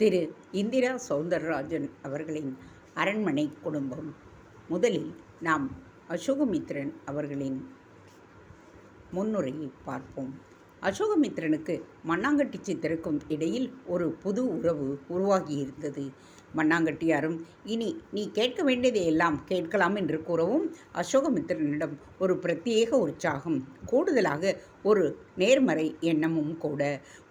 திரு இந்திரா சௌந்தரராஜன் அவர்களின் அரண்மனை குடும்பம். முதலில் நாம் அசோகமித்திரன் அவர்களின் முன்னுரையை பார்ப்போம். அசோகமித்திரனுக்கு மண்ணாங்கட்டி சித்தருக்கும் இடையில் ஒரு புது உறவு உருவாகியிருந்தது. மண்ணாங்கட்டியாரும் இனி நீ கேட்க வேண்டியதை எல்லாம் கேட்கலாம் என்று கூறவும் அசோகமித்திரனிடம் ஒரு பிரத்யேக உற்சாகம், கூடுதலாக ஒரு நேர்மறை எண்ணமும் கூட.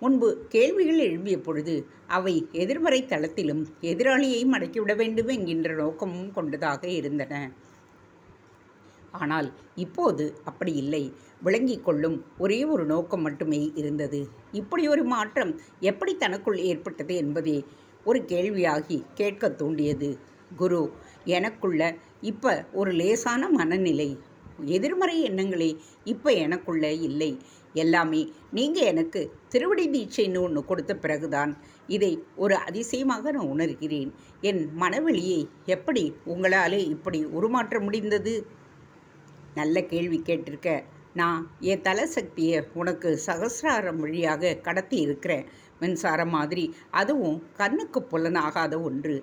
முன்பு கேள்விகள் எழுப்பிய பொழுது அவை எதிர்மறை தளத்திலும் எதிராளியையும் அடக்கிவிட வேண்டும் என்கின்ற நோக்கமும் கொண்டதாக இருந்தன. ஆனால் இப்போது அப்படி இல்லை. விளங்கிக் கொள்ளும் ஒரே ஒரு நோக்கம் மட்டுமே இருந்தது. இப்படி ஒரு மாற்றம் எப்படி தனக்குள் ஏற்பட்டது என்பதே ஒரு கேள்வியாகி கேட்க தூண்டியது. குரு, எனக்குள்ள இப்போ ஒரு லேசான மனநிலை, எதிர்மறை எண்ணங்களே இப்போ எனக்குள்ள இல்லை. எல்லாமே நீங்கள் எனக்கு திருவடி தீட்சைன்னு ஒன்று கொடுத்த பிறகுதான் இதை ஒரு அதிசயமாக நான் உணர்கிறேன். என் மனவெளியை எப்படி உங்களாலே இப்படி உருமாற்ற முடிந்தது? நல்ல கேள்வி கேட்டிருக்க. நான் என் தலை சக்தியை உனக்கு சகசிராரம் வழியாக கடத்தி இருக்கிறேன். மின்சாரம் மாதிரி, அதுவும் கண்ணுக்கு புலனாகாத ஒன்று.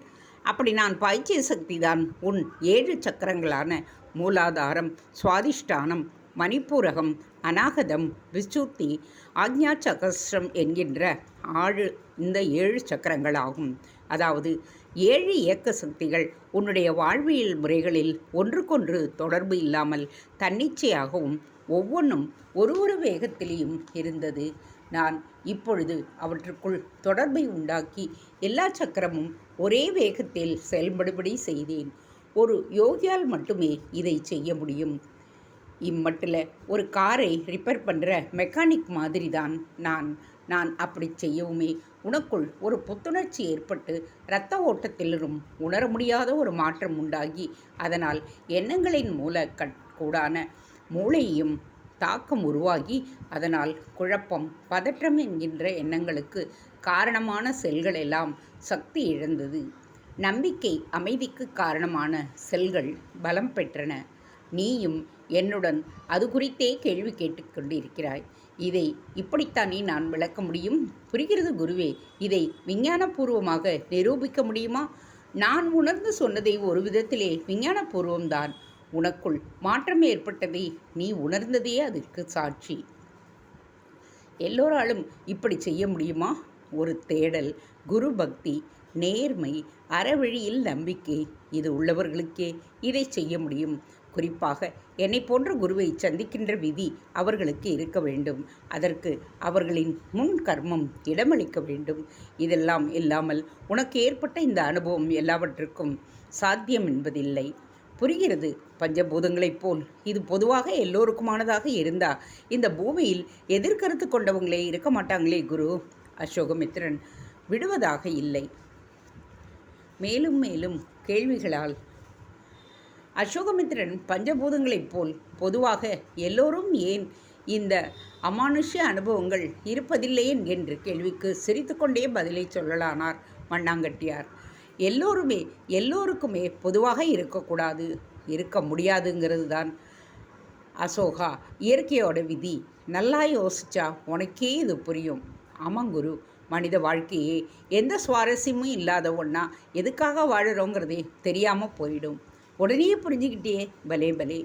அப்படி நான் பாய்ச்சிய சக்தி தான் உன் 7 சக்கரங்களான மூலாதாரம், சுவாதிஷ்டானம், மணிப்பூரகம், அநாகதம், விசுத்தி, ஆக்ஞா சகஸ்ரம் என்கின்ற இந்த 7 சக்கரங்களாகும். அதாவது 7 இயக்க சக்திகள் உன்னுடைய வாழ்வியல் முறைகளில் ஒன்றுக்கொன்று தொடர்பு இல்லாமல் தன்னிச்சையாகவும் ஒவ்வொன்றும் ஒரு வேகத்திலேயும் இருந்தது. நான் இப்பொழுது அவற்றுக்குள் தொடர்பை உண்டாக்கி எல்லா சக்கரமும் ஒரே வேகத்தில் செயல்படுபடி செய்தேன். ஒரு யோகியால் மட்டுமே இதை செய்ய முடியும். இம்மட்டில் ஒரு காரை ரிப்பேர் பண்ணுற மெக்கானிக் மாதிரி தான் நான் அப்படி செய்யவுமே உனக்குள் ஒரு புத்துணர்ச்சி ஏற்பட்டு இரத்த ஓட்டத்திலும் உணர முடியாத ஒரு மாற்றம் உண்டாகி அதனால் எண்ணங்களின் கூடான மூளையையும் தாக்கம் உருவாகி அதனால் குழப்பம், பதற்றம் என்கின்ற எண்ணங்களுக்கு காரணமான செல்கள் எல்லாம் சக்தி இழந்தது. நம்பிக்கை, அமைதிக்கு காரணமான செல்கள் பலம் பெற்றன. நீயும் என்னுடன் அது குறித்தே கேள்வி கேட்டுக்கொண்டிருக்கிறாய். இதை இப்படித்தானே நான் விளக்க முடியும்? புரிகிறது குருவே. இதை விஞ்ஞானபூர்வமாக நிரூபிக்க முடியுமா? நான் உணர்ந்து சொன்னதை ஒரு விதத்திலே விஞ்ஞானபூர்வம்தான். உனக்குள் மாற்றம் ஏற்பட்டதை நீ உணர்ந்ததே அதற்கு சாட்சி. எல்லோராலும் இப்படி செய்ய முடியுமா? ஒரு தேடல், குரு பக்தி, நேர்மை, அறவழியில் நம்பிக்கை, இது உள்ளவர்களுக்கே இதை செய்ய முடியும். குறிப்பாக என்னை போன்ற குருவை சந்திக்கின்ற விதி அவர்களுக்கு இருக்க வேண்டும். அதற்கு அவர்களின் முன் கர்மம் இடமளிக்க வேண்டும். இதெல்லாம் இல்லாமல் உனக்கு ஏற்பட்ட இந்த அனுபவம் எல்லாவற்றுக்கும் சாத்தியம் என்பதில்லை. புரிகிறது. பஞ்சபூதங்களைப் போல் இது பொதுவாக எல்லோருக்குமானதாக இருந்தால் இந்த பூமியில் எதிர்கருத்து கொண்டவங்களே இருக்க மாட்டாங்களே குரு. அசோகமித்திரன் விடுவதாக இல்லை. மேலும் மேலும் கேள்விகளால் அசோகமித்திரன் பஞ்சபூதங்களைப் போல் பொதுவாக எல்லோரும் ஏன் இந்த அமானுஷ்ய அனுபவங்கள் இருப்பதில்லை என்கின்ற கேள்விக்கு சிரித்துக்கொண்டே பதிலை சொல்லலானார் மண்ணாங்கட்டியார். எல்லோருக்குமே பொதுவாக இருக்கக்கூடாது, இருக்க முடியாதுங்கிறது தான் அசோகா இயற்கையோட விதி. நல்லா யோசிச்சா உனக்கே இது புரியும். ஆமாங்குரு, மனித வாழ்க்கையே எந்த சுவாரஸ்யமும் இல்லாத ஒன்றா எதுக்காக வாழுறோங்கிறதே தெரியாமல் போயிடும். உடனே புரிஞ்சுக்கிட்டே. பலே பலே,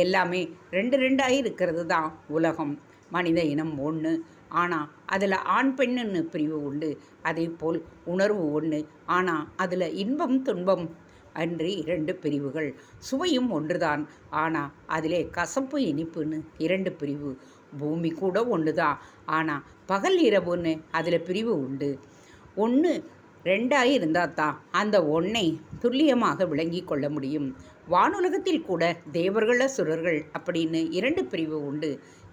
எல்லாமே 2 இருக்கிறது தான் உலகம். மனித இனம் ஒன்று, ஆனால் அதில் ஆண் பெண்ணுன்னு பிரிவு உண்டு. அதே போல் உணர்வு ஒன்று, ஆனால் அதில் இன்பம் துன்பம் அன்றி 2 பிரிவுகள். சுவையும் ஒன்றுதான், ஆனால் அதிலே கசப்பு இனிப்புன்னு 2 பிரிவு. பூமி கூட ஒன்று தான், ஆனால் பகல் இரவுன்னு அதில் பிரிவு உண்டு. 1 2 இருந்தால் தான் அந்த ஒன்றை துல்லியமாக விளங்கி கொள்ள முடியும். வானுலகத்தில் கூட தேவர்கள் சுரர்கள் அப்படின்னு 2 பிரிவு உண்டு.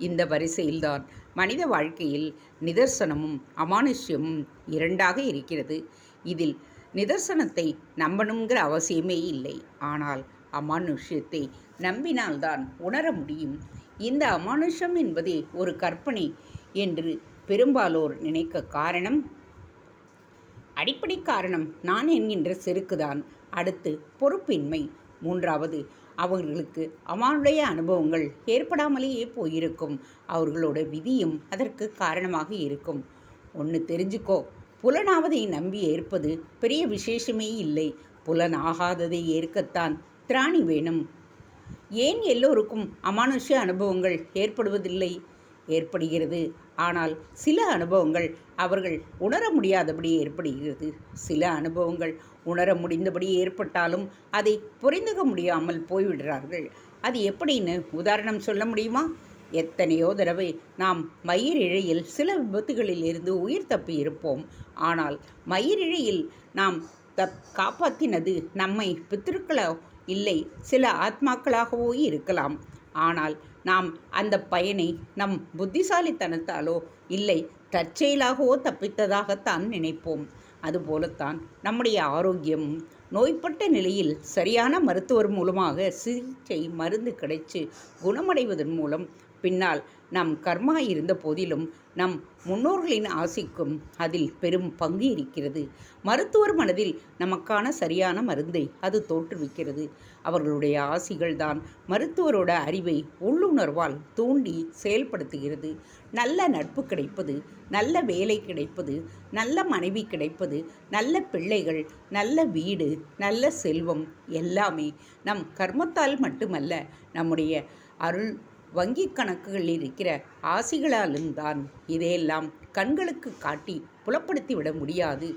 இந்த வரிசையில்தான் மனித வாழ்க்கையில் நிதர்சனமும் அமானுஷ்யமும் 2 இருக்கிறது. இதில் நிதர்சனத்தை நம்பணுங்கிற அவசியமே இல்லை. ஆனால் அமானுஷ்யத்தை நம்பினால்தான் உணர முடியும். இந்த அமானுஷ்யம் என்பதே ஒரு கற்பனை என்று பெரும்பாலோர் நினைக்க காரணம், அடிப்படை காரணம் நான் என்கின்ற செருக்குதான். அடுத்து பொறுப்பின்மை. 3வது அவர்களுக்கு அவனுடைய அனுபவங்கள் ஏற்படாமலேயே போயிருக்கும். அவர்களோட விதியும் அதற்கு காரணமாக இருக்கும். ஒன்று தெரிஞ்சுக்கோ, புலனாவதை நம்பி ஏற்பது பெரிய விசேஷமே இல்லை. புலனாகாததை ஏற்கத்தான் திராணி வேணும். ஏன் எல்லோருக்கும் அமானுஷ்ய அனுபவங்கள் ஏற்படுவதில்லை? ஏற்படுகிறது. ஆனால் சில அனுபவங்கள் அவர்கள் உணர முடியாதபடி ஏற்படுகிறது. சில அனுபவங்கள் உணர முடிந்தபடி ஏற்பட்டாலும் அதை புரிந்துக்க முடியாமல் போய்விடுறார்கள். அது எப்படின்னு உதாரணம் சொல்ல முடியுமா? எத்தனையோ தடவை நாம் மயிரிழையில் சில விபத்துகளில் இருந்து உயிர் தப்பி இருப்போம். ஆனால் மயிரிழையில் நாம் காப்பாற்றினது நம்மை பித்திருக்களோ இல்லை சில ஆத்மாக்களாகவோ இருக்கலாம். ஆனால் நாம் அந்த பயனை நம் புத்திசாலித்தனத்தாலோ இல்லை தற்செயலாகவோ தப்பித்ததாகத்தான் நினைப்போம். அதுபோலத்தான் நம்முடைய ஆரோக்கியமும் நோய்பட்ட நிலையில் சரியான மருத்துவர் மூலமாக சிகிச்சை மருந்து கிடைச்சு குணமடைவதன் மூலம் பின்னால் நம் கர்மா இருந்த போதிலும் நம் முன்னோர்களின் ஆசைக்கும் அதில் பெரும் பங்கு இருக்கிறது. மருத்துவர் மனதில் நமக்கான சரியான மருந்தை அது தோற்றுவிக்கிறது. அவர்களுடைய ஆசிகள்தான் மருத்துவரோட அறிவை உள்ளுணர்வால் தூண்டி செயல்படுத்துகிறது. நல்ல நட்பு கிடைப்பது, நல்ல வேலை கிடைப்பது, நல்ல மனைவி கிடைப்பது, நல்ல பிள்ளைகள், நல்ல வீடு, நல்ல செல்வம் எல்லாமே நம் கர்மத்தால் மட்டுமல்ல, நம்முடைய அருள் வங்கி கணக்குகளில் இருக்கிற ஆசிகளாலும் தான். இதையெல்லாம் கண்களுக்கு காட்டி புலப்படுத்தி விட முடியாது.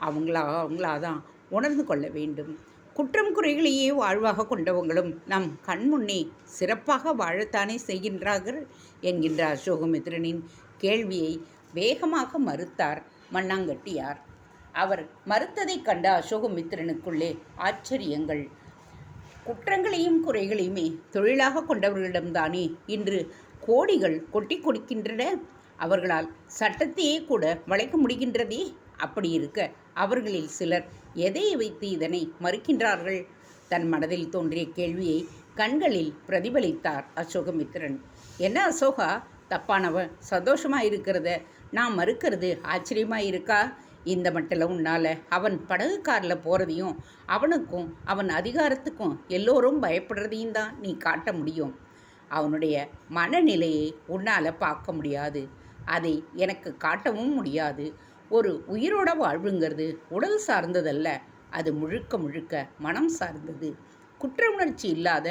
அவங்களாதான் உணர்ந்து கொள்ள வேண்டும். குற்றம் குறைகளையே வாழ்வாக கொண்டவங்களும் நம் கண்முன்னே சிறப்பாக வாழத்தானே செய்கின்றார்கள் என்கின்ற அசோகமித்திரனின் கேள்வியை வேகமாக மறுத்தார் மண்ணாங்கட்டியார். அவர் மறுத்ததை கண்ட அசோகமித்திரனுக்குள்ளே ஆச்சரியங்கள். குற்றங்களையும் குறைகளையுமே தொழிலாக கொண்டவர்களிடம்தானே இன்று கோடிகள் கொட்டி கொடுக்கின்றன. அவர்களால் சட்டத்தையே கூட வளைக்க முடிகின்றதே. அப்படி இருக்க அவர்களில் சிலர் எதை வைத்து இதனை மறுக்கின்றார்கள்? தன் மனதில் தோன்றிய கேள்வியை கண்களில் பிரதிபலித்தார் அசோகமித்திரன். என்ன அசோகா, தப்பானவன் சந்தோஷமாக இருக்கிறத நான் மறுக்கிறது ஆச்சரியமாக இருக்கா? இந்த மட்டில் உன்னால் அவன் படகுக்காரில் போகிறதையும் அவனுக்கும் அவன் அதிகாரத்துக்கும் எல்லோரும் பயப்படுறதையும் தான் நீ காட்ட முடியும். அவனுடைய மனநிலையை உன்னால் பார்க்க முடியாது. அதை எனக்கு காட்டவும் முடியாது. ஒரு உயிரோட வாழ்வுங்கிறது உடல் சார்ந்ததல்ல, அது முழுக்க முழுக்க மனம் சார்ந்தது. குற்ற உணர்ச்சி இல்லாத,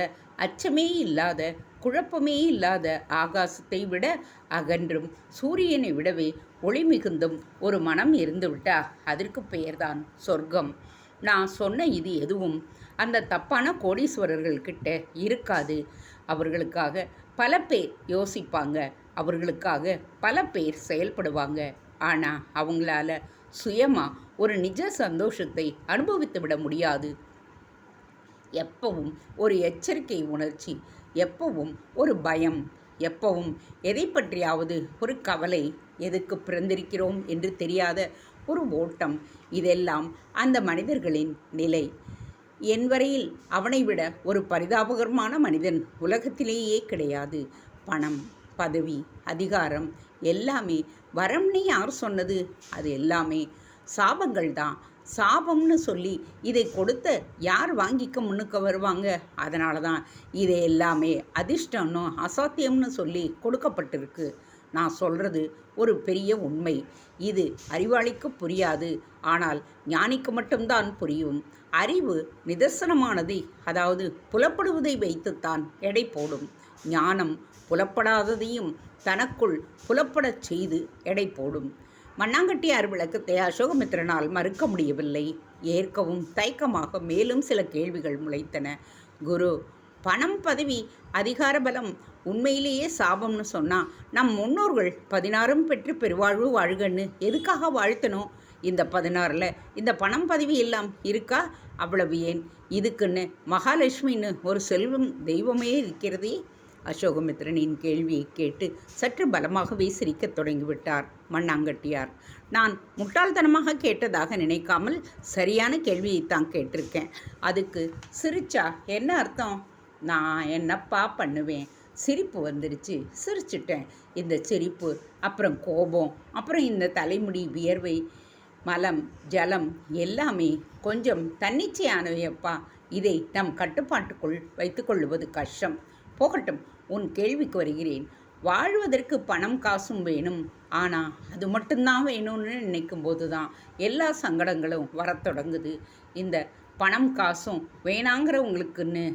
அச்சமே இல்லாத, குழப்பமே இல்லாத ஆகாசத்தை விட அகன்றும் சூரியனை விடவே ஒளி மிகுந்தும் ஒரு மனம் இருந்துவிட்டா அதற்கு பெயர்தான் சொர்க்கம். நான் சொன்ன இது எதுவும் அந்த தப்பான கோடீஸ்வரர்கள்கிட்ட இருக்காது. அவர்களுக்காக பல பேர் யோசிப்பாங்க, அவர்களுக்காக பல பேர் செயல்படுவாங்க. ஆனால் அவங்களால சுயமாக ஒரு நிஜ சந்தோஷத்தை அனுபவித்து விட முடியாது. எப்பவும் ஒரு எச்சரிக்கை உணர்ச்சி, எப்பவும் ஒரு பயம், எப்பவும் எதை பற்றியாவது ஒரு கவலை, எதுக்கு பிறந்திருக்கிறோம் என்று தெரியாத ஒரு ஓட்டம், இதெல்லாம் அந்த மனிதர்களின் நிலை. என் வரையில் அவனை விட ஒரு பரிதாபகரமான மனிதன் உலகத்திலேயே கிடையாது. பணம், பதவி, அதிகாரம் எல்லாமே வரம்னு யார் சொன்னது? அது எல்லாமே சாபங்கள் தான். சாபம்னு சொல்லி இதை கொடுத்த யார் வாங்கிக்க முன்னுக்கு வருவாங்க? அதனால தான் இதை எல்லாமே அதிர்ஷ்டம்னு அசாத்தியம்னு சொல்லி கொடுக்கப்பட்டிருக்கு. நான் சொல்கிறது ஒரு பெரிய உண்மை. இது அறிவாளிக்கு புரியாது, ஆனால் ஞானிக்கு மட்டும்தான் புரியும். அறிவு நிதர்சனமானதை, அதாவது புலப்படுவதை வைத்துத்தான் எடை போடும். ஞானம் புலப்படாததையும் தனக்குள் புலப்படச் செய்து எடை போடும். மண்ணாங்கட்டியார் விளக்கத்தை அசோகமித்திரனால் மறுக்க முடியவில்லை. ஏற்கவும் தயக்கமாக மேலும் சில கேள்விகள் முளைத்தன. குரு, பணம், பதவி, அதிகார பலம் உண்மையிலேயே சாபம்னு சொன்னால் நம் முன்னோர்கள் 16 பெற்று பெருவாழ்வு வாழ்கன்னு எதுக்காக வாழ்த்தணும்? இந்த 16ல் இந்த பணம் பதவி எல்லாம் இருக்கா? அவ்வளவு ஏன், இதுக்குன்னு மகாலட்சுமின்னு ஒரு செல்வம் தெய்வமே இருக்கிறதே. அசோகமித்திரனின் கேள்வியை கேட்டு சற்று பலமாகவே சிரிக்கத் தொடங்கிவிட்டார் மண்ணாங்கட்டியார். நான் முட்டாள்தனமாக கேட்டதாக நினைக்காமல் சரியான கேள்வியைத்தான் கேட்டிருக்கேன். அதுக்கு சிரிச்சா என்ன அர்த்தம்? நான் என்னப்பா பண்ணுவேன்? சிரிப்பு வந்துருச்சு, சிரிச்சிட்டேன். இந்த சிரிப்பு, அப்புறம் கோபம், அப்புறம் இந்த தலைமுடி வியர்வை, மலம், ஜலம் எல்லாமே கொஞ்சம் தன்னிச்சையானவையப்பா. இதை நம் கட்டுப்பாட்டுக்குள் வைத்துக்கொள்வது கஷ்டம். போகட்டும், உன் கேள்விக்கு வருகிறேன். வாழ்வதற்கு பணம் காசும் வேணும். ஆனால் அது மட்டும்தான் வேணும்னு நினைக்கும் போது தான் எல்லா சங்கடங்களும் வரத் தொடங்குது. இந்த பணம் காசும் வேணாங்கிறவங்களுக்குன்னு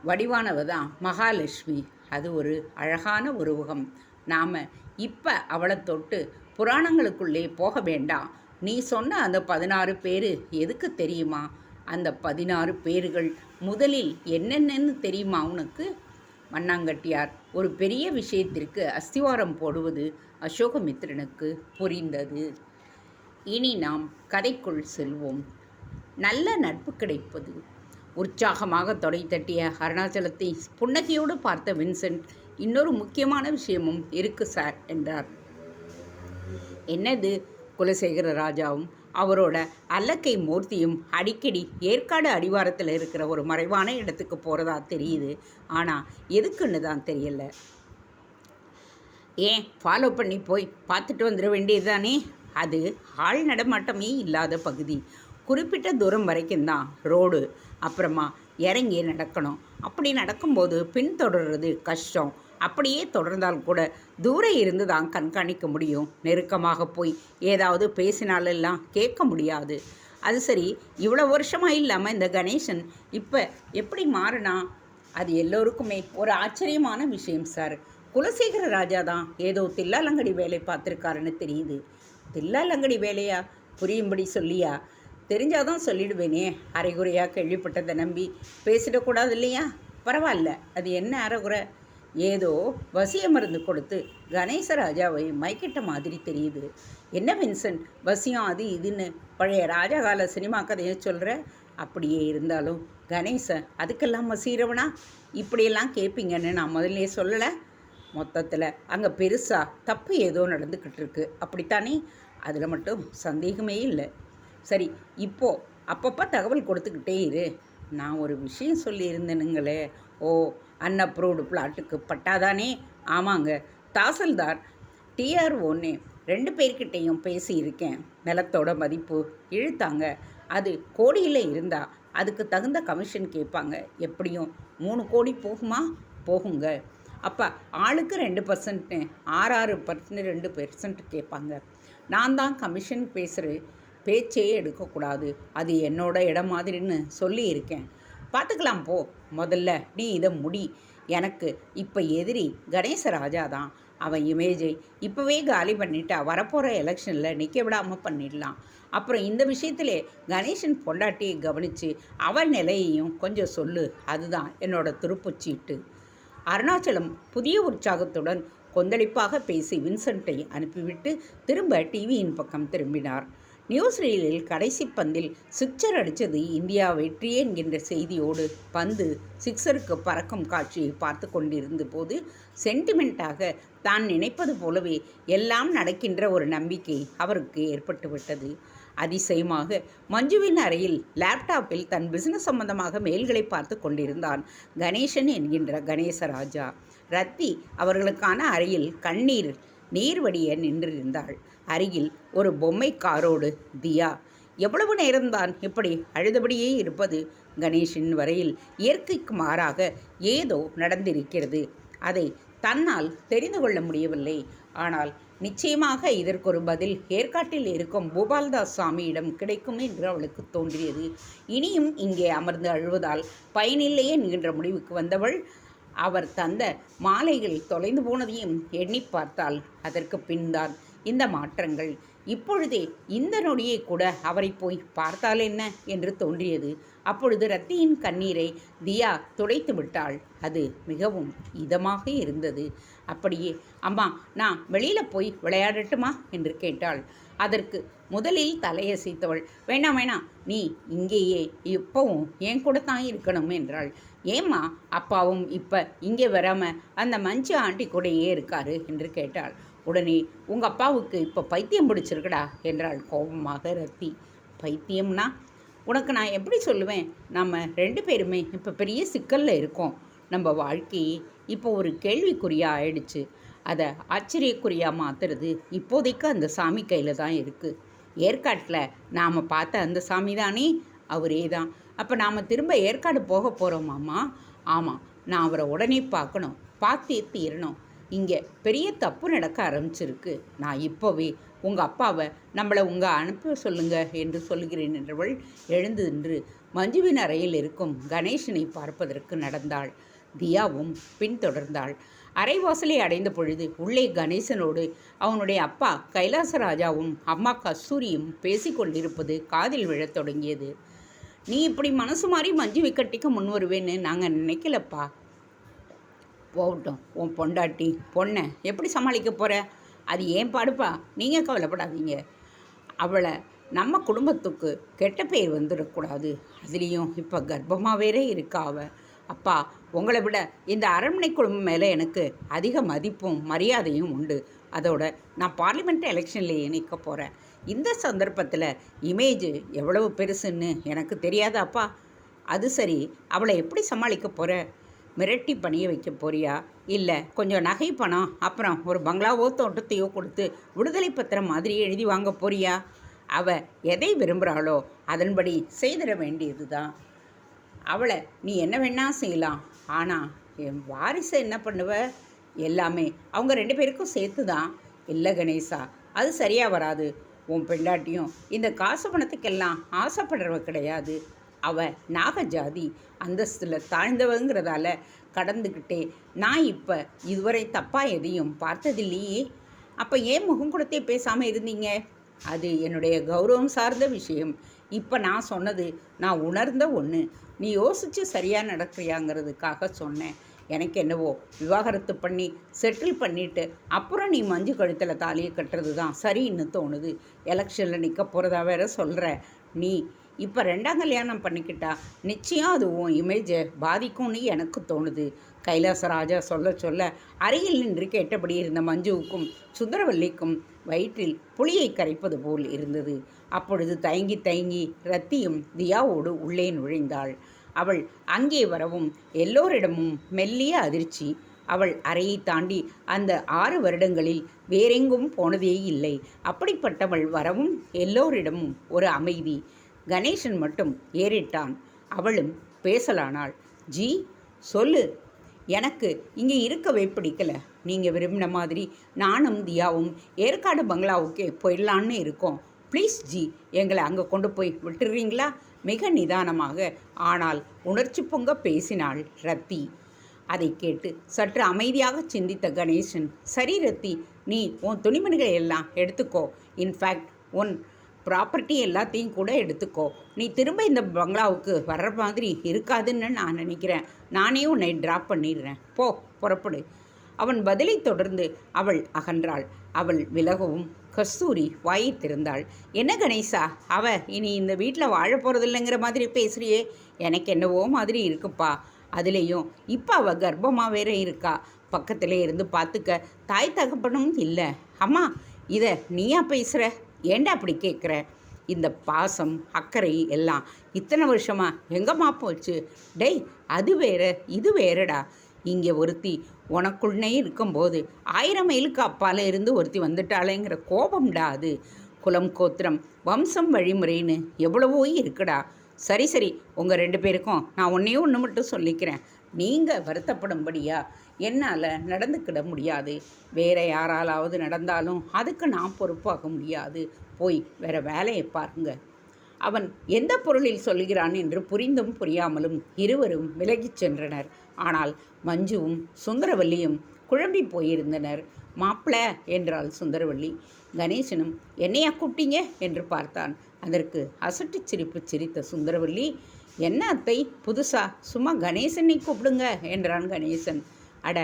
வடிவானவ தான் மகாலட்சுமி. அது ஒரு அழகான உருவகம். நாம் இப்போ அவளை தொட்டு புராணங்களுக்குள்ளே போக வேண்டாம். நீ சொன்ன அந்த 16 பேர் எதுக்கு தெரியுமா? அந்த 16 பேர்கள் முதலில் என்னென்னு தெரியுமா உனக்கு? மண்ணாங்கட்டியார் ஒரு பெரிய விஷயத்திற்கு அஸ்திவாரம் போடுவது அசோகமித்திரனுக்கு புரிந்தது. இனி நாம் கதைக்குள் செல்வோம். நல்ல நட்பு கிடைப்பது. உற்சாகமாக தொடை தட்டிய அருணாச்சலத்தை புன்னகையோடு பார்த்த வின்சென்ட், இன்னொரு முக்கியமான விஷயமும் இருக்கு சார் என்றார். என்னது? குலசேகர ராஜாவும் அவரோட அல்லக்கை மூர்த்தியும் அடிக்கடி ஏற்காடு அடிவாரத்தில் இருக்கிற ஒரு மறைவான இடத்துக்கு போகிறதா தெரியுது. ஆனால் எதுக்குன்னு தான் தெரியல. ஏன் ஃபாலோ பண்ணி போய் பார்த்துட்டு வந்துட வேண்டியது தானே? அது ஆள் நடமாட்டமே இல்லாத பகுதி. குறிப்பிட்ட தூரம் வரைக்கும் தான் ரோடு. அப்புறமா இறங்கி நடக்கணும். அப்படி நடக்கும்போது பின்தொடர்றது கஷ்டம். அப்படியே தொடர்ந்தால் கூட தூரம் இருந்து தான் கண்காணிக்க முடியும். நெருக்கமாக போய் ஏதாவது பேசினாலெல்லாம் கேட்க முடியாது. அது சரி, இவ்வளோ வருஷமாக இல்லாமல் இந்த கணேசன் இப்போ எப்படி மாறினா? அது எல்லோருக்குமே ஒரு ஆச்சரியமான விஷயம் சார். குலசேகர ராஜா தான் ஏதோ தில்லாலங்கடி வேலை பார்த்துருக்காருன்னு தெரியுது. தில்லாலங்கடி வேலையா? புரியும்படி சொல்லியா? தெரிஞ்சாதான் சொல்லிடுவேனே. அரைகுறையாக கேள்விப்பட்டதை நம்பி பேசிடக்கூடாது இல்லையா? பரவாயில்ல, அது என்ன அரைகுறை? ஏதோ வசிய மருந்து கொடுத்து கணேசராஜாவை மைக்கிட்ட மாதிரி தெரியுது. என்ன வின்சென்ட், வசியம் அது இதுன்னு பழைய ராஜாகால சினிமா கதையை சொல்கிற? அப்படியே இருந்தாலும் கணேசன் அதுக்கெல்லாம் வசீரவனா? இப்படியெல்லாம் கேட்பீங்கன்னு நான் முதல்ல சொல்லலை. மொத்தத்தில் அங்கே பெருசாக தப்பு ஏதோ நடந்துக்கிட்டு இருக்கு, அப்படித்தானே? அதில் மட்டும் சந்தேகமே இல்லை. சரி, இப்போது அப்பப்போ தகவல் கொடுத்துக்கிட்டே இரு. நான் ஒரு விஷயம் சொல்லியிருந்தேனுங்களே. ஓ, அன்அப்ரூவ்டு பிளாட்டுக்கு பட்டாதானே? ஆமாங்க, தாசில்தார் டிஆர்ஓன்னு 2 பேர்கிட்டையும் பேசியிருக்கேன். நிலத்தோட மதிப்பு இழுத்தாங்க. அது கோடியில் இருந்தால் அதுக்கு தகுந்த கமிஷன் கேட்பாங்க. எப்படியும் 3 கோடி போகுமா? போகுங்க. அப்போ ஆளுக்கு 2%, 6% 2% கேட்பாங்க. நான் தான் கமிஷன் பேச்சே எடுக்கக்கூடாது. அது என்னோட இடம் மாதிரின்னு சொல்லியிருக்கேன். பார்த்துக்கலாம் போ. முதல்ல நீ இதை முடி. எனக்கு இப்போ எதிரி கணேசராஜா தான். அவன் இமேஜை இப்போவே காலி பண்ணிட்டா வரப்போகிற எலெக்ஷனில் நிற்க விடாமல் பண்ணிடலாம். அப்புறம் இந்த விஷயத்திலே கணேசன் பொண்டாட்டியை கவனித்து அவன் நிலையையும் கொஞ்சம் சொல்லு. அதுதான் என்னோட துருப்புச்சீட்டு. அருணாச்சலம் புதிய உற்சாகத்துடன் கொந்தளிப்பாக பேசி வின்சென்ட்டை அனுப்பிவிட்டு திரும்ப டிவியின் பக்கம் திரும்பினார். நியூஸ் ரீலில் கடைசி பந்தில் சிக்ஸர் அடித்தது இந்தியா வெற்றி என்கின்ற செய்தியோடு பந்து சிக்ஸருக்கு பறக்கும் காட்சியை பார்த்து கொண்டிருந்த போது சென்டிமெண்ட்டாக தான் நினைப்பது போலவே எல்லாம் நடக்கின்ற ஒரு நம்பிக்கை அவருக்கு ஏற்பட்டுவிட்டது. அதிசயமாக மஞ்சுவின் அறையில் லேப்டாப்பில் தன் பிசினஸ் சம்பந்தமாக மெயில்களை பார்த்து கொண்டிருந்தான் கணேசன் என்கின்ற கணேசராஜா. ரத்தி அவர்களுக்கான அறையில் நீர் வடிய நின்றிருந்தாள். அருகில் ஒரு பொம்மை காரோடு தியா. எவ்வளவு நேரம்தான் இப்படி அழுதபடியே இருப்பது? கணேஷின் வரையில் இயற்கைக்கு மாறாக ஏதோ நடந்திருக்கிறது. அதை தன்னால் தெரிந்து கொள்ள முடியவில்லை. ஆனால் நிச்சயமாக இதற்கொரு பதில் ஏற்காட்டில் இருக்கும் பூபால்தாஸ் சாமியிடம் கிடைக்கும் என்று அவளுக்கு தோன்றியது. இனியும் இங்கே அமர்ந்து அழுவதால் பயனில்லை என்கின்ற முடிவுக்கு வந்தவள் அவர் தந்த மாலைகள் தொலைந்து போனதையும் எண்ணி பார்த்தால் அதற்கு பின்தான் இந்த மாற்றங்கள். இப்பொழுதே இந்த நொடியை கூட அவரை போய் பார்த்தால் என்ன என்று தோன்றியது. அப்பொழுது ரத்தியின் கண்ணீரை தியா துடைத்து விட்டாள். அது மிகவும் இதமாக இருந்தது. அப்படியே, அம்மா நான் வெளியில் போய் விளையாடட்டுமா என்று கேட்டாள். அதற்கு முதலில் தலையசைத்தவள், வேணாம் வேணாம், நீ இங்கேயே இப்போவும் என் கூட தான் இருக்கணும் என்றாள். ஏம்மா, அப்பாவும் இப்போ இங்கே வராமல் அந்த மஞ்சு ஆண்டி கூடயே இருக்காரு என்று கேட்டாள். உடனே, உங்கள் அப்பாவுக்கு இப்போ பைத்தியம் பிடிச்சிருக்கடா என்றாள் கோபமாக ரத்தி. பைத்தியம்னா உனக்கு நான் எப்படி சொல்லுவேன்? நம்ம 2 பேருமே இப்போ பெரிய சிக்கலில் இருக்கோம். நம்ம வாழ்க்கையே இப்போ ஒரு கேள்விக்குறியாக ஆயிடுச்சு. அதை ஆச்சரியக்குறியாக மாற்றுறது இப்போதைக்கு அந்த சாமி கையில் தான் இருக்குது. ஏற்காட்டில் நாம் பார்த்த அந்த சாமி தானே? அவரே தான். அப்போ நாம் திரும்ப ஏற்காடு போக போகிறோமாம்மா? ஆமாம், நான் அவரை உடனே பார்க்கணும், பார்த்தே தீரணும். இங்கே பெரிய தப்பு நடக்க ஆரம்பிச்சிருக்கு. நான் இப்போவே உங்கள் அப்பாவை நம்மளை அனுப்ப சொல்லுங்க என்று சொல்கிறேன் என்றவள் எழுந்து நின்று மஞ்சுவின் அறையில் இருக்கும் கணேசனை பார்ப்பதற்கு நடந்தாள். தியாவும் பின்தொடர்ந்தாள். அரைவாசலை அடைந்த பொழுது உள்ளே கணேசனோடு அவனுடைய அப்பா கைலாசராஜாவும் அம்மா கஸ்தூரியும் பேசிக்கொண்டிருப்பது காதில் விழத் தொடங்கியது. நீ இப்படி மனசு மாறி மஞ்சுவை கட்டிக்க முன் வருவேன்னு நாங்கள் நினைக்கலப்பா. போகட்டும், உன் பொண்ணை எப்படி சமாளிக்க போகிற? அது ஏன் பாடுப்பா, நீங்கள் கவலைப்படாதீங்க. அவளை நம்ம குடும்பத்துக்கு கெட்ட பேர் வந்துடக்கூடாது. அதுலேயும் இப்போ கர்ப்பமாக வேறே இருக்கா அவள். அப்பா, உங்களை விட இந்த அரண்மனை குடும்பம் மேலே எனக்கு அதிக மதிப்பும் மரியாதையும் உண்டு. அதோட நான் பார்லிமெண்ட் எலெக்ஷன்லேயே நிற்க போகிறேன். இந்த சந்தர்ப்பத்தில் இமேஜ் எவ்வளவு பெருசுன்னு எனக்கு தெரியாதாப்பா? அது சரி, அவளை எப்படி சமாளிக்க போகிற? மிரட்டி பணிய வைக்க போறியா? இல்லை கொஞ்சம் நகை பணம் அப்புறம் ஒரு பங்களாவோ தோட்டத்தையோ கொடுத்து விடுதலை பத்திரம் மாதிரி எழுதி வாங்க போறியா? அவள் எதை விரும்புகிறாளோ அதன்படி செய்திட வேண்டியது தான். அவளை நீ என்ன வேணா செய்யலாம். ஆனால் என் வாரிசை என்ன பண்ணுவ? எல்லாமே அவங்க 2 பேருக்கும் சேர்த்து தான். இல்லை கணேசா, அது சரியாக வராது. உன் பெண்டாட்டியும் இந்த காசு பணத்துக்கெல்லாம் ஆசைப்படுறவ கிடையாது. அவள் நாகஜாதி அந்தஸ்தில் தாழ்ந்தவங்கிறதால கடந்துக்கிட்டே நான் இப்போ இதுவரை தப்பாக எதையும் பார்த்ததில்லையே. அப்போ ஏன் முகம் கொடுத்தே பேசாமல் இருந்தீங்க? அது என்னுடைய கௌரவம் சார்ந்த விஷயம். இப்போ நான் சொன்னது நான் உணர்ந்த ஒன்று. நீ யோசித்து சரியாக நடக்கிறியாங்கிறதுக்காக சொன்னேன். எனக்கு என்னவோ விவாகரத்து பண்ணி செட்டில் பண்ணிவிட்டு அப்புறம் நீ மஞ்சு கழுத்தில் தாலியை கட்டுறது தான் சரின்னு தோணுது. எலெக்ஷனில் நிற்க போகிறதா வேற சொல்கிற. நீ இப்போ 2ஆம் கல்யாணம் பண்ணிக்கிட்டா நிச்சயம் அது உன் இமேஜை பாதிக்கும்னு எனக்கு தோணுது. கைலாசராஜா சொல்ல அருகில் நின்று கேட்டபடி இருந்த மஞ்சுவுக்கும் சுந்தரவல்லிக்கும் வயிற்றில் புளியை கரைப்பது போல் இருந்தது. அப்பொழுது தயங்கி ரத்தியும் தியாவோடு உள்ளே நுழைந்தாள். அவள் அங்கே வரவும் எல்லோரிடமும் மெல்லிய அதிர்ச்சி. அவள் அறையை தாண்டி அந்த 6 வருடங்களில் வேறெங்கும் போனதே இல்லை. அப்படிப்பட்டவள் வரவும் எல்லோரிடமும் ஒரு அமைதி. கணேசன் மட்டும் ஏறிட்டான். அவளும் பேசலானாள். ஜி, சொல்லு. எனக்கு இங்கே இருக்கவே பிடிக்கல. நீங்கள் விரும்பின மாதிரி நானும் தியாவும் ஏற்காடு பங்களாவுக்கே போயிடலான்னு இருக்கோம். ப்ளீஸ் ஜி, எங்களை அங்கே கொண்டு போய் விட்டுறீங்களா? மிக நிதானமாக ஆனால் உணர்ச்சி பொங்க பேசினாள் ரத்தி. அதை கேட்டு சற்று அமைதியாக சிந்தித்த கணேசன், சரி ரத்தி, நீ உன் துணிமணிகளை எல்லாம் எடுத்துக்கோ. இன்ஃபேக்ட் உன் ப்ராப்பர்ட்டி எல்லாத்தையும் கூட எடுத்துக்கோ. நீ திரும்ப இந்த பங்களாவுக்கு வர்ற மாதிரி இருக்காதுன்னு நான் நினைக்கிறேன். நானே உன்னை ட்ராப் பண்ணிடுறேன். புறப்படு. அவன் பதிலை தொடர்ந்து அவள் அகன்றாள். அவள் விலகவும் கஸ்தூரி வாயை திறந்தாள். என்ன கணேசா, இனி இந்த வீட்டில் வாழ போகிறதில்லைங்கிற மாதிரி பேசுகிறியே? எனக்கு என்னவோ மாதிரி இருக்குப்பா. அதுலேயும் இப்போ அவள் கர்ப்பமாக வேற இருக்கா. பக்கத்திலே இருந்து பார்த்துக்க தாய் தகப்பனும் இல்லை. அம்மா, இதை நீயா பேசுகிற? ஏண்டா அப்படி கேட்குற? இந்த பாசம் அக்கறை எல்லாம் இத்தனை வருஷமாக எங்கம்மா போச்சு? டேய், அது வேற இது வேறடா. இங்கே ஒருத்தி உனக்குள்ளே இருக்கும்போது 1000 மைலுக்கு அப்பால் இருந்து ஒருத்தி வந்துட்டாளேங்கிற கோபம்டா அது. குலம் கோத்திரம் வம்சம் வழிமுறைன்னு எவ்வளவோ இருக்குடா. சரி, உங்கள் 2 பேருக்கும் நான் ஒன்று மட்டும் சொல்லிக்கிறேன். நீங்கள் வருத்தப்படும்படியா என்னால் நடந்துக்கிட முடியாது. வேறு யாராலாவது நடந்தாலும் அதுக்கு நான் பொறுப்பாக முடியாது. போய் வேறு வேலையை பாருங்க. அவன் எந்த பொருளில் சொல்கிறான் என்று புரிந்தும் புரியாமலும் இருவரும் விலகிச் சென்றனர். ஆனால் மஞ்சுவும் சுந்தரவல்லியும் குழம்பி போயிருந்தனர். மாப்பிள என்றாள் சுந்தரவல்லி. கணேசனும் என்னையா கூப்பிட்டீங்க என்று பார்த்தான். அதற்கு அசட்டு சிரிப்பு சிரித்த சுந்தரவல்லி, என்ன அத்தை புதுசா, சும்மா கணேசனை கூப்பிடுங்க என்றான் கணேசன். அட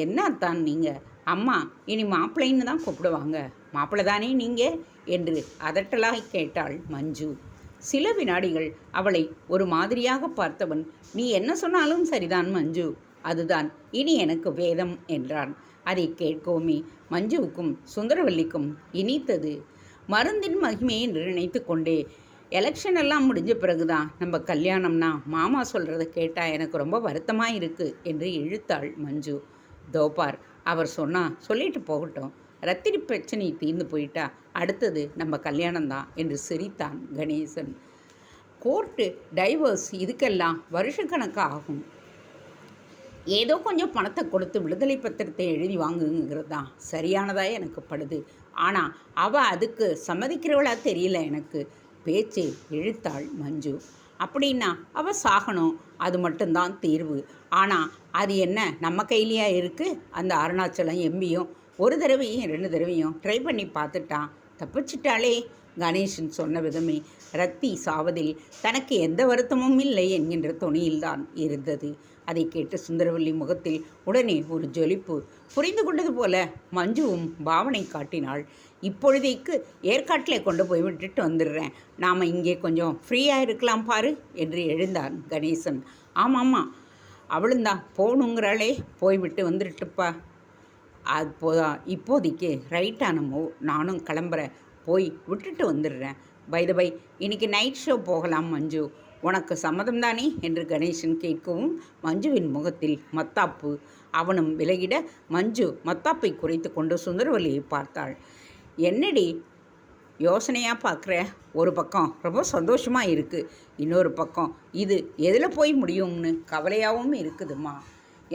என்னத்தான் நீங்கள், அம்மா இனி மாப்பிள்ளைன்னு தான் கூப்பிடுவாங்க. மாப்பிள்ளை தானே நீங்கள் என்று அதட்டலாக கேட்டாள் மஞ்சு. சில வினாடிகள் அவளை ஒரு மாதிரியாக பார்த்தவன், நீ என்ன சொன்னாலும் சரிதான் மஞ்சு, அதுதான் இனி எனக்கு வேதம் என்றான். அதை கேட்கவுமே மஞ்சுவுக்கும் சுந்தரவல்லிக்கும் இனித்தது. மருந்தின் மகிமையை நிர்ணயித்து கொண்டே, எலெக்ஷன் எல்லாம் முடிஞ்ச பிறகு தான் நம்ம கல்யாணம்னா மாமா சொல்கிறத கேட்டால் எனக்கு ரொம்ப வருத்தமாக இருக்குது என்று இழுத்தாள் மஞ்சு. தோபார், அவர் சொல்லிட்டு போகட்டும். ரத்திரி பிரச்சனை தீர்ந்து போயிட்டா அடுத்தது நம்ம கல்யாணம்தான் என்று சிரித்தான் கணேசன். கோர்ட்டு டைவர்ஸ் இதுக்கெல்லாம் வருஷக்கணக்கு ஆகும். ஏதோ கொஞ்சம் பணத்தை கொடுத்து விடுதலை பத்திரத்தை எழுதி வாங்குங்கிறது தான் சரியானதாக எனக்கு படுது. ஆனால் அவள் அதுக்கு சம்மதிக்கிறவளா தெரியல எனக்கு. பேச்சு இழுத்தாள் மஞ்சு. அப்படின்னா அவள் சாகணும், அது மட்டும்தான் தீர்வு. ஆனால் அது என்ன நம்ம கையிலையா இருக்குது? அந்த அருணாச்சலம் எம்பியும் ஒரு தடவையும் 2 தடவையும் ட்ரை பண்ணி பார்த்துட்டான், தப்பிச்சிட்டாளே. கணேசன் சொன்ன விதமே ரத்தி சாவதில் தனக்கு எந்த வருத்தமும் இல்லை என்கின்ற துணியில்தான் இருந்தது. அதை கேட்டு சுந்தரவல்லி முகத்தில் உடனே ஒரு ஜொலிப்பு. புரிந்து கொண்டது போல மஞ்சுவும் பாவனை காட்டினாள். இப்பொழுதைக்கு ஏற்காட்டில் கொண்டு போய் விட்டுட்டு வந்துடுறேன், நாம் இங்கே கொஞ்சம் ஃப்ரீயாக இருக்கலாம் பாரு என்று எழுந்தான் கணேசன். ஆமாம்மா, அவளுந்தான் போகணுங்கிறாளே, போய்விட்டு வந்துட்டுப்பா. இப்போதைக்கு ரைட்டானமோ, நானும் கிளம்புறேன், போய் விட்டுட்டு வந்துடுறேன். பை இன்னைக்கு நைட் ஷோ போகலாம் மஞ்சு, உனக்கு சம்மதம் தானே என்று கணேசன் கேட்கவும் மஞ்சுவின் முகத்தில் மத்தாப்பு. அவனும் விலகிட மஞ்சு மத்தாப்பை குறைத்து கொண்டு சுந்தரவல்லியை பார்த்தாள். என்னடி யோசனையாக பார்க்குற? ஒரு பக்கம் ரொம்ப சந்தோஷமாக இருக்குது, இன்னொரு பக்கம் இது எதில் போய் முடியும்னு கவலையாகவும் இருக்குதுமா.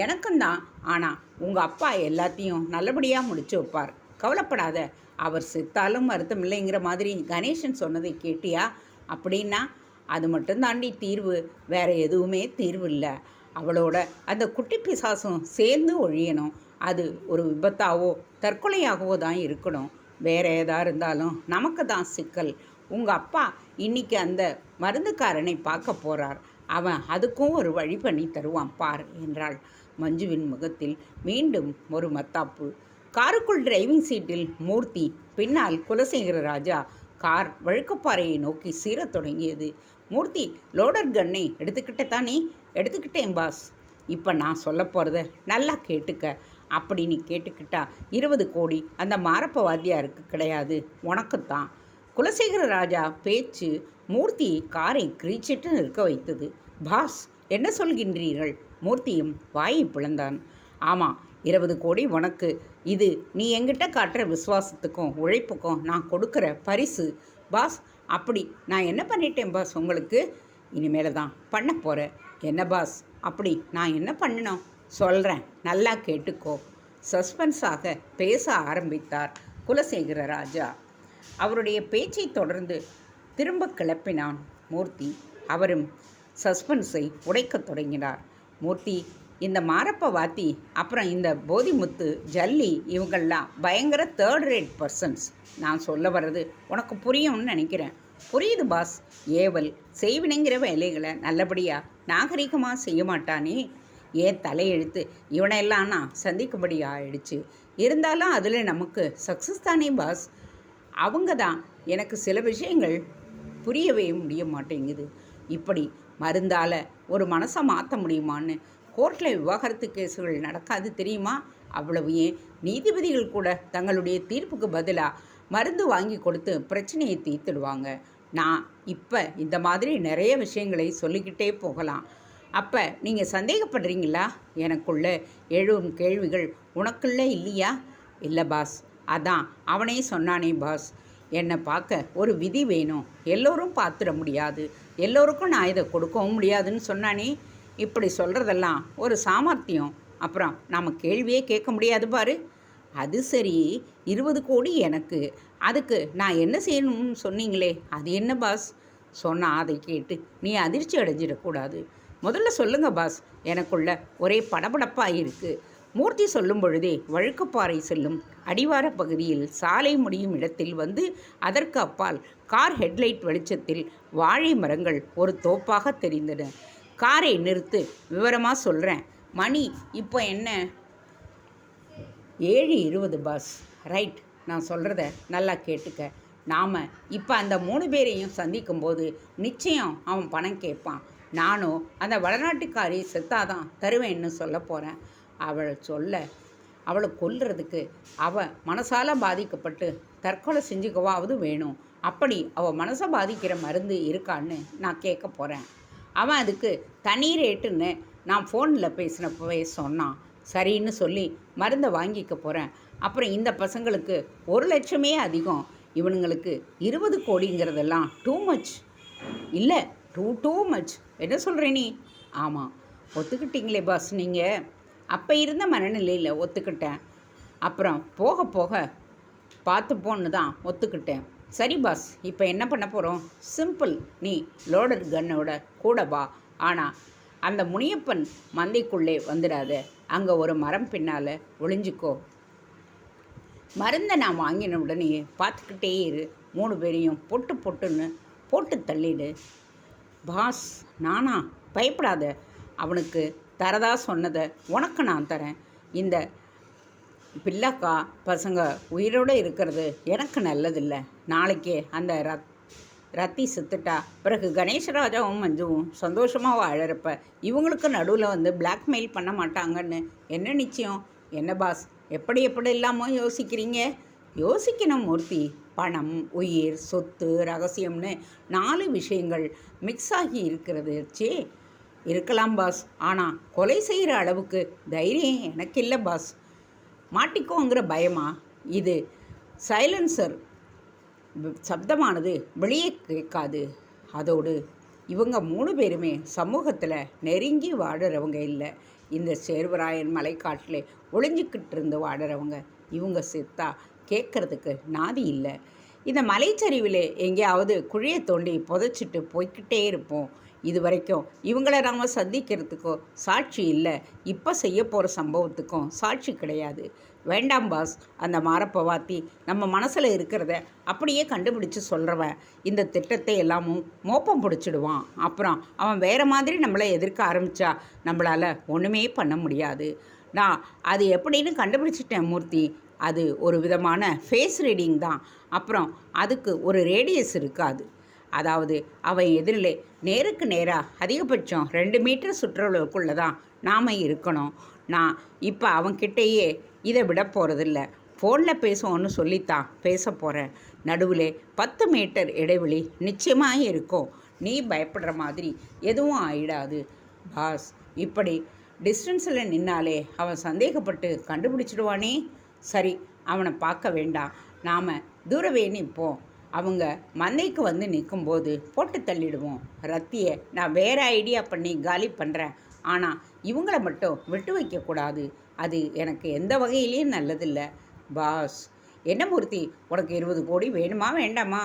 எனக்கும் தான். ஆனால் உங்கள் அப்பா எல்லாத்தையும் நல்லபடியாக முடிச்சு வைப்பார், கவலைப்படாத. அவர் செத்தாலும் வருத்தம் இல்லைங்கிற மாதிரி கணேசன் சொன்னதை கேட்டியா? அப்படின்னா அது மட்டும் தாண்டி தீர்வு, வேறு எதுவுமே தீர்வு இல்லை. அவளோட அந்த குட்டி பிசாசும் சேர்ந்து ஒழியணும். அது ஒரு விபத்தாவோ தற்கொலையாகவோ தான் இருக்கணும். வேறு ஏதா இருந்தாலும் நமக்கு தான் சிக்கல். உங்கள் அப்பா இன்னைக்கு அந்த மருந்துக்காரனை பார்க்க போகிறார், அவன் அதுக்கும் ஒரு வழி பண்ணி தருவான் பார் என்றாள். மஞ்சுவின் முகத்தில் மீண்டும் ஒரு மத்தாப்பு. காருக்குள் டிரைவிங் சீட்டில் மூர்த்தி, பின்னால் குலசேகர ராஜா. கார் வழுக்கப்பாறையை நோக்கி சீரத் தொடங்கியது. மூர்த்தி, லோடர் கன்னை எடுத்துக்கிட்டத்தானே? எடுத்துக்கிட்டேன் பாஸ். இப்போ நான் சொல்ல போகிறத நல்லா கேட்டுக்க. அப்படி நீ கேட்டுக்கிட்டா 20 கோடி அந்த மாரப்ப வாத்தியாருக்கு கிடையாது, உனக்குத்தான். குலசேகர ராஜா பேச்சு மூர்த்தியை காரை கிரீச்சிட்டு நிற்க வைத்தது. பாஸ், என்ன சொல்கின்றீர்கள்? மூர்த்தியும் வாயை பிளந்தான். ஆமாம், 20 கோடி உனக்கு. இது நீ என்கிட்ட காட்டுற விசுவாசத்துக்கும் உழைப்புக்கும் நான் கொடுக்குற பரிசு பாஸ். அப்படி நான் என்ன பண்ணிட்டேன் பாஸ் உங்களுக்கு? இனிமேல தான் பண்ண போகிறேன். என்ன பாஸ், அப்படி நான் என்ன பண்ணினோம்? சொல்கிறேன், நல்லா கேட்டுக்கோ. சஸ்பென்ஸாக பேச ஆரம்பித்தார் குலசேகர ராஜா. அவருடைய பேச்சை தொடர்ந்து திரும்ப கிளப்பினான் மூர்த்தி. அவரும் சஸ்பென்ஸை உடைக்கத் தொடங்கினார். மூர்த்தி, இந்த மாரப்ப வாத்தி, அப்புறம் இந்த போதிமுத்து, ஜல்லி, இவங்கள்லாம் பயங்கர 3rd rate பர்சன்ஸ். நான் சொல்ல வர்றது உனக்கு புரியும்னு நினைக்கிறேன். புரியுது பாஸ். ஏவல் செய்வினைங்கிற வேலைகளை நல்லபடியாக நாகரிகமாக செய்ய மாட்டானே. ஏன் தலையெழுத்து இவனையெல்லாம் நான் சந்திக்கும்படி ஆயிடுச்சு. இருந்தாலும் அதில் நமக்கு சக்ஸஸ் தானே பாஸ். அவங்க தான் எனக்கு சில விஷயங்கள் புரியவே முடிய மாட்டேங்குது. இப்படி மருந்தால் ஒரு மனசை மாற்ற முடியுமான்னு கோர்ட்டில் விவாகரத்து கேஸுகள் நடக்காது தெரியுமா? அவ்வளவு ஏன் நீதிபதிகள் கூட தங்களுடைய தீர்ப்புக்கு பதிலாக மருந்து வாங்கி கொடுத்து பிரச்சனையை தீர்த்துடுவாங்க. நான் இப்போ இந்த மாதிரி நிறைய விஷயங்களை சொல்லிக்கிட்டே போகலாம். அப்போ நீங்கள் சந்தேகப்படுறீங்களா? எனக்குள்ள எழும் கேள்விகள் உனக்குள்ள இல்லையா? இல்லை பாஸ், அதான் அவனே சொன்னானே பாஸ், என்னை பார்க்க ஒரு விதி வேணும், எல்லோரும் பார்த்துட முடியாது, எல்லோருக்கும் நான் இதை கொடுக்கவும் முடியாதுன்னு சொன்னானே. இப்படி சொல்கிறதெல்லாம் ஒரு சாமர்த்தியம். அப்புறம் நாம் கேள்வியே கேட்க முடியாது பாரு. அது சரி, 20 கோடி எனக்கு, அதுக்கு நான் என்ன செய்யணும்னு சொன்னீங்களே, அது என்ன பாஸ்? சொன்னால் அதை கேட்டு நீ அதிர்ச்சி அடைஞ்சிடக்கூடாது. முதல்ல சொல்லுங்க பாஸ், எனக்குள்ள ஒரே படபடப்பாக இருக்குது. மூர்த்தி சொல்லும் பொழுதே வழுக்கப்பாறை செல்லும் அடிவார பகுதியில் சாலை முடியும் இடத்தில் வந்து அதற்கு அப்பால் கார் ஹெட்லைட் வெளிச்சத்தில் வாழை மரங்கள் ஒரு தோப்பாக தெரிந்தன. காரை நிறுத்து, விவரமாக சொல்கிறேன். மணி இப்போ என்ன? 7:20 பாஸ். ரைட், நான் சொல்கிறத நல்லா கேட்டுக்க. நாம் இப்போ அந்த 3 பேரையும் சந்திக்கும்போது நிச்சயம் அவன் பணம் கேட்பான். நானும் அந்த வடநாட்டுக்காரி செத்தாதான் தருவேன்னு சொல்ல போகிறேன். அவளை கொல்றதுக்கு அவள் மனசால் பாதிக்கப்பட்டு தற்கொலை செஞ்சுக்கவாவது வேணும். அப்படி அவள் மனசை பாதிக்கிற மருந்து இருக்கான்னு நான் கேட்க போகிறேன். அவன் அதுக்கு தனி ரேட்டுன்னு நான் ஃபோனில் பேசினப்பவே சொன்னான். சரின்னு சொல்லி மருந்தை வாங்கிக்க போகிறேன். அப்புறம் இந்த பசங்களுக்கு 1 லட்சமே அதிகம், இவனுங்களுக்கு 20 கோடிங்கிறதெல்லாம் டூ மச். இல்லை, டூ மச். என்ன சொல்கிறே நீ? ஆமாம், ஒத்துக்கிட்டீங்களே பாஸ் நீங்கள். அப்போ இருந்த மனநிலையில் ஒத்துக்கிட்டேன். அப்புறம் போக போக பார்த்துப்போன்னு தான் ஒத்துக்கிட்டேன். சரி பாஸ், இப்போ என்ன பண்ண போகிறோம்? சிம்பிள், நீ லோடர் கன்னோட கூட வா. ஆனால் அந்த முனியப்பன் மந்தைக்குள்ளே வந்துடாத. அங்கே ஒரு மரம் பின்னால் ஒளிஞ்சிக்கோ. மருந்தை நான் வாங்கின உடனே பார்த்துக்கிட்டே இரு. 3 பேரையும் பொட்டுன்னு போட்டு தள்ளிடு. பாஸ், நானா? பயப்படாத. அவனுக்கு தரதா சொன்னதை உனக்கு நான் தரேன். இந்த பில்லாக்கா பசங்க உயிரோடு இருக்கிறது எனக்கு நல்லதில்லை. நாளைக்கே அந்த ரத்தி செத்துட்டா பிறகு கணேசராஜாவும் மஞ்சுவும் சந்தோஷமாக வாழறப்ப இவங்களுக்கு நடுவில் வந்து பிளாக்மெயில் பண்ண மாட்டாங்கன்னு என்ன நிச்சயம்? என்ன பாஸ், எப்படி இல்லாமல் யோசிக்கிறீங்க? யோசிக்கணும் மூர்த்தி. பணம், உயிர், சொத்து, ரகசியம்னு 4 விஷயங்கள் மிக்ஸ் ஆகி இருக்கிறது. இருக்கலாம் பாஸ். ஆனால் கொலை செய்கிற அளவுக்கு தைரியம் எனக்கு இல்லை பாஸ். மாட்டிக்கோங்கிற பயமா? இது சைலன்சர் சப்தமானது வெளியே கேட்காது. அதோடு இவங்க 3 பேருமே சமூகத்தில் நெருங்கி வாடுறவங்க இல்லை. இந்த சேர்வராயன் மலைக்காட்டில் ஒளிஞ்சிக்கிட்டு இருந்து வாடுறவங்க. இவங்க செத்தா கேட்குறதுக்கு நாதி இல்லை. இந்த மலைச்சரிவில் எங்கேயாவது குழியை தோண்டி புதைச்சிட்டு போய்கிட்டே இருப்போம். இது வரைக்கும் இவங்கள நாம் சந்திக்கிறதுக்கோ சாட்சி இல்லை. இப்போ செய்ய போகிற சம்பவத்துக்கும் சாட்சி கிடையாது. வேண்டாம் பாஸ். அந்த மாரப்பவாத்தி நம்ம மனசில் இருக்கிறத அப்படியே கண்டுபிடிச்சி சொல்கிறவன் இந்த திட்டத்தை எல்லாமும் மோப்பம் பிடிச்சிடுவான். அப்புறம் அவன் வேறு மாதிரி நம்மளை எதிர்க்க ஆரம்பித்தா நம்மளால் ஒன்றுமே பண்ண முடியாது. நான் அது எப்படின்னு கண்டுபிடிச்சிட்டேன் மூர்த்தி. அது ஒரு விதமான ஃபேஸ் ரீடிங் தான். அப்புறம் அதுக்கு ஒரு ரேடியஸ் இருக்காது. அதாவது அவன் எதிரிலே நேருக்கு நேராக அதிகபட்சம் 2 மீட்டர் சுற்றளவுக்குள்ளே தான் நாம் இருக்கணும். நான் இப்போ அவன்கிட்டேயே இதை விட போகிறதில்ல. ஃபோனில் பேசுவோன்னு சொல்லித்தான் பேச போகிறேன். நடுவில் 10 மீட்டர் இடைவெளி நிச்சயமாக இருக்கும். நீ பயப்படுற மாதிரி எதுவும் ஆயிடாது பாஸ். இப்படி டிஸ்டன்ஸில் நின்னாலே அவன் சந்தேகப்பட்டு கண்டுபிடிச்சிடுவானே. சரி, அவனை பார்க்க வேண்டாம். நாம் தூரவே நிற்போம். அவங்க மந்தைக்கு வந்து நிற்கும்போது போட்டு தள்ளிடுவோம். ரத்தியை நான் வேறு ஐடியா பண்ணி காலி பண்ணுறேன். ஆனால் இவங்கள மட்டும் விட்டு வைக்கக்கூடாது. அது எனக்கு எந்த வகையிலையும் நல்லதில்லை பாஸ். என்ன மூர்த்தி, உனக்கு 20 கோடி வேணுமா வேண்டாமா?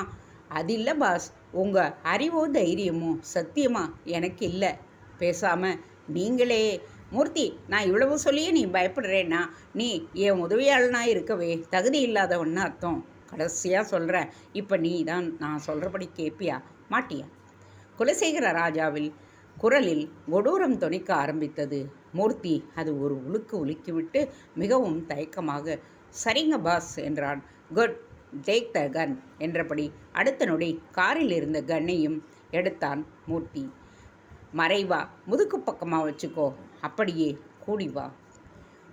அது இல்லை பாஸ். உங்கள் அறிவோ தைரியமோ சத்தியமாக எனக்கு இல்லை. பேசாமல் நீங்களே. மூர்த்தி, நான் இவ்வளவு சொல்லியே நீ பயப்படுறேன்னா நீ என் உதவியாளனாக இருக்கவே தகுதி இல்லாதவன்னு அர்த்தம். கடைசியாக சொல்கிறேன், இப்போ நீ தான் நான் சொல்கிறபடி கேட்பியா மாட்டியா? குலசேகர ராஜாவில் குரலில் கொடூரம் தொனிக்க ஆரம்பித்தது. மூர்த்தி அது ஒரு உலுக்கிவிட்டு மிகவும் தயக்கமாக சரிங்க பாஸ் என்றான். குட், டேக் த கன் என்றபடி அடுத்த நொடி காரில் இருந்த கன்னையும் எடுத்தான் மூர்த்தி. மறைவா, முதுக்கு பக்கமாக வச்சுக்கோ, அப்படியே கூடி வா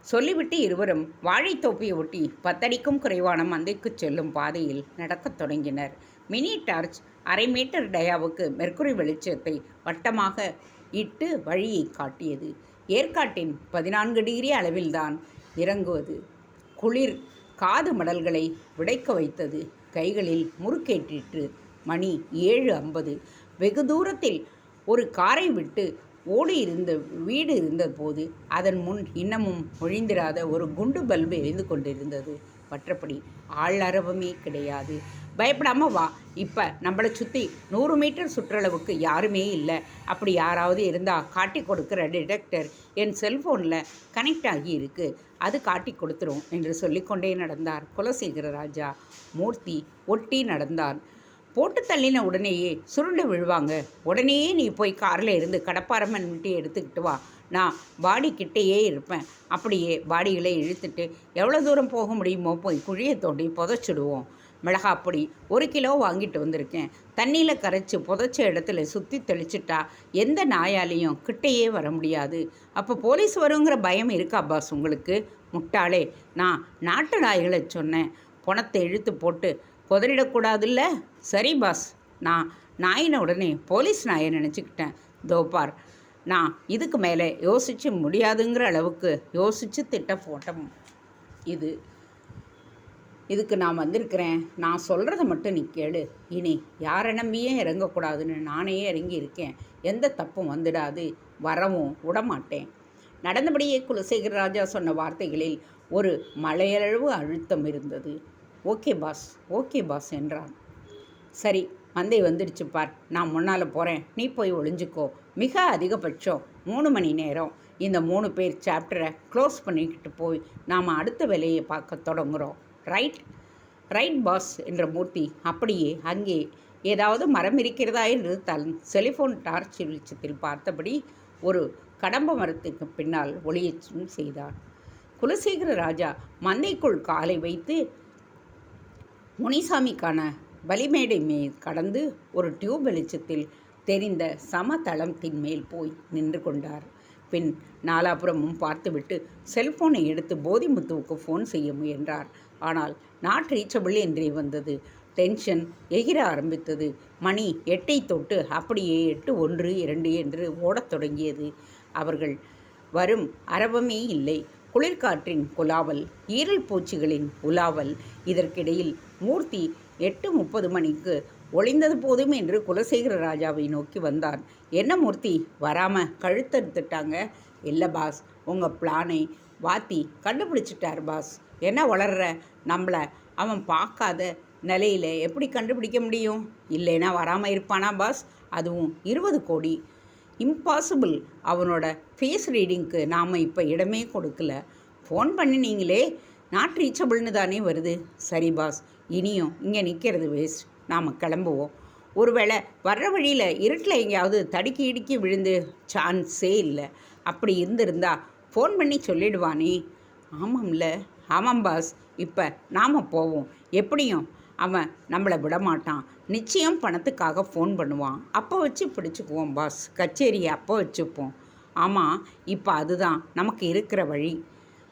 சொல்லிவிட்டு இருவரும் வாழைத்தோப்பியை ஒட்டி 10 அடிக்கும் குறைவான மந்தைக்கு செல்லும் பாதையில் நடக்கத் தொடங்கினர். மினி டார்ச் 1/2 மீட்டர் டயாவுக்கு மெர்க்குரி வெளிச்சத்தை வட்டமாக இட்டு வழியை காட்டியது. ஏற்காட்டின் 14 டிகிரி அளவில்தான் இறங்குவது. குளிர் காது மடல்களை விடைக்க வைத்தது. கைகளில் முறுக்கேற்றிற்று. மணி 7:50. வெகு தூரத்தில் ஒரு காரை விட்டு ஓடி இருந்த வீடு இருந்தபோது அதன் முன் இன்னமும் ஒழிந்திராத ஒரு குண்டு பல்பு எரிந்து கொண்டிருந்தது. மற்றபடி ஆள் அரவமே கிடையாது. பயப்படாமல் வா. இப்போ நம்மளை சுற்றி 100 மீட்டர் சுற்றளவுக்கு யாருமே இல்லை. அப்படி யாராவது இருந்தால் காட்டி கொடுக்குற டிடெக்டர் என் செல்ஃபோனில் கனெக்ட் ஆகி இருக்குது. அது காட்டி கொடுத்துரும் என்று சொல்லிக்கொண்டே நடந்தார் குலசேகர ராஜா. மூர்த்தி ஒட்டி நடந்தான். போட்டு தள்ளின உடனேயே சுருண்டு விழுவாங்க. உடனேயே நீ போய் காரில் இருந்து கடப்பாரம்மன் விட்டு எடுத்துக்கிட்டு வா. நான் பாடிக்கிட்டேயே இருப்பேன். அப்படியே பாடிகளை இழுத்துட்டு எவ்வளோ தூரம் போக முடியுமோ போய் குழியை தோண்டி புதைச்சிடுவோம். மிளகாப்பொடி 1 கிலோ வாங்கிட்டு வந்திருக்கேன். தண்ணியில் கரைச்சி புதைச்ச இடத்துல சுற்றி தெளிச்சிட்டா எந்த நாயாலையும் கிட்டேயே வர முடியாது. அப்போ போலீஸ் வருங்கிற பயம் இருக்கா பாஸ் உங்களுக்கு? முட்டாளே, நான் நாட்டு நாய்களை சொன்னேன். பணத்தை இழுத்து போட்டு புதறிடக்கூடாதுல்ல? சரி பாஸ், நான் நாயின உடனே போலீஸ் நாயை நினச்சிக்கிட்டேன். தோப்பார், நான் இதுக்கு மேலே யோசித்து முடியாதுங்கிற அளவுக்கு யோசித்து திட்ட போட்டோம். இதுக்கு நான் வந்திருக்கிறேன். நான் சொல்கிறத மட்டும் நீ கேளு. இனி யாரை நம்பியே இறங்கக்கூடாதுன்னு நானே இறங்கி இருக்கேன். எந்த தப்பும் வந்துடாது. வரவும் விடமாட்டேன். நடந்தபடியே குலசேகர ராஜா சொன்ன வார்த்தைகளில் ஒரு மலையளவு அழுத்தம் இருந்தது. ஓகே பாஸ், ஓகே பாஸ் என்றான். சரி, மந்தை வந்துடுச்சு பார், நான் முன்னால் போகிறேன், நீ போய் ஒளிஞ்சிக்கோ. மிக அதிகபட்சம் 3 மணி நேரம் இந்த 3 பேர் சாப்டரை க்ளோஸ் பண்ணிக்கிட்டு போய் நாம் அடுத்த வேலையை பார்க்க தொடங்குகிறோம். ரைட்? ரைட் பாஸ் என்ற மூர்த்தி அப்படியே அங்கே ஏதாவது மரம் இருக்கிறதா என்று தன் செலிஃபோன் டார்ச் வெளிச்சத்தில் பார்த்தபடி ஒரு கடம்ப மரத்துக்கு பின்னால் ஒளியச்சும் செய்தார். குலசேகர ராஜா மந்தைக்குள் காலை வைத்து முனிசாமிக்கான வலிமேடை மேல் கடந்து ஒரு டியூப் வெளிச்சத்தில் தெரிந்த சமதளத்தின் மேல் போய் நின்று கொண்டார். பின் நாலாபுரமும் பார்த்துவிட்டு செல்போனை எடுத்து போதிமுத்துவுக்கு ஃபோன் செய்ய முயன்றார். ஆனால் நாட் ரீச்சபிள் என்றே வந்தது. டென்ஷன் எகிர ஆரம்பித்தது. மணி 8ஐ தொட்டு அப்படியே 8, 1, 2 என்று ஓடத் தொடங்கியது. அவர்கள் வரும் அரவமே இல்லை. குளிர்காற்றின் குலாவல், ஈரல் பூச்சிகளின் உலாவல். இதற்கிடையில் மூர்த்தி 8:30 மணிக்கு ஒளிந்தது போதும் என்று குலசேகர ராஜாவை நோக்கி வந்தான். என்ன மூர்த்தி, வராமல் கழுத்தறுத்துட்டாங்க? இல்லை பாஸ், உங்கள் பிளானை வாத்தி கண்டுபிடிச்சிட்டார் பாஸ். என்ன வளர்ற? நம்மளை அவன் பார்க்காத நிலையில் எப்படி கண்டுபிடிக்க முடியும்? இல்லைன்னா வராமல் இருப்பானா பாஸ்? அதுவும் 20 கோடி. இம்பாசிபிள். அவனோட ஃபேஸ் ரீடிங்க்கு நாம் இப்போ இடமே கொடுக்கல. ஃபோன் பண்ணினீங்களே, நாட் ரீச்சபிள்னு தானே வருது. சரி பாஸ், இனியும் இங்கே நிற்கிறது வேஸ்ட், நாம் கிளம்புவோம். ஒருவேளை வர்ற வழியில் இருட்டில் எங்கேயாவது தடுக்கி இடுக்கி விழுந்து சான்ஸே இல்லை. அப்படி இருந்திருந்தா ஃபோன் பண்ணி சொல்லிடுவானே. ஆமாம்ல. ஆமாம் பாஸ், இப்போ நாம் போவோம். எப்படியும் அவன் நம்மளை விடமாட்டான். நிச்சயம் பணத்துக்காக ஃபோன் பண்ணுவான். அப்போ வச்சு பிடிச்சிக்குவோம் பாஸ். கச்சேரியை அப்போ வச்சுப்போம். ஆமாம், இப்போ அதுதான் நமக்கு இருக்கிற வழி.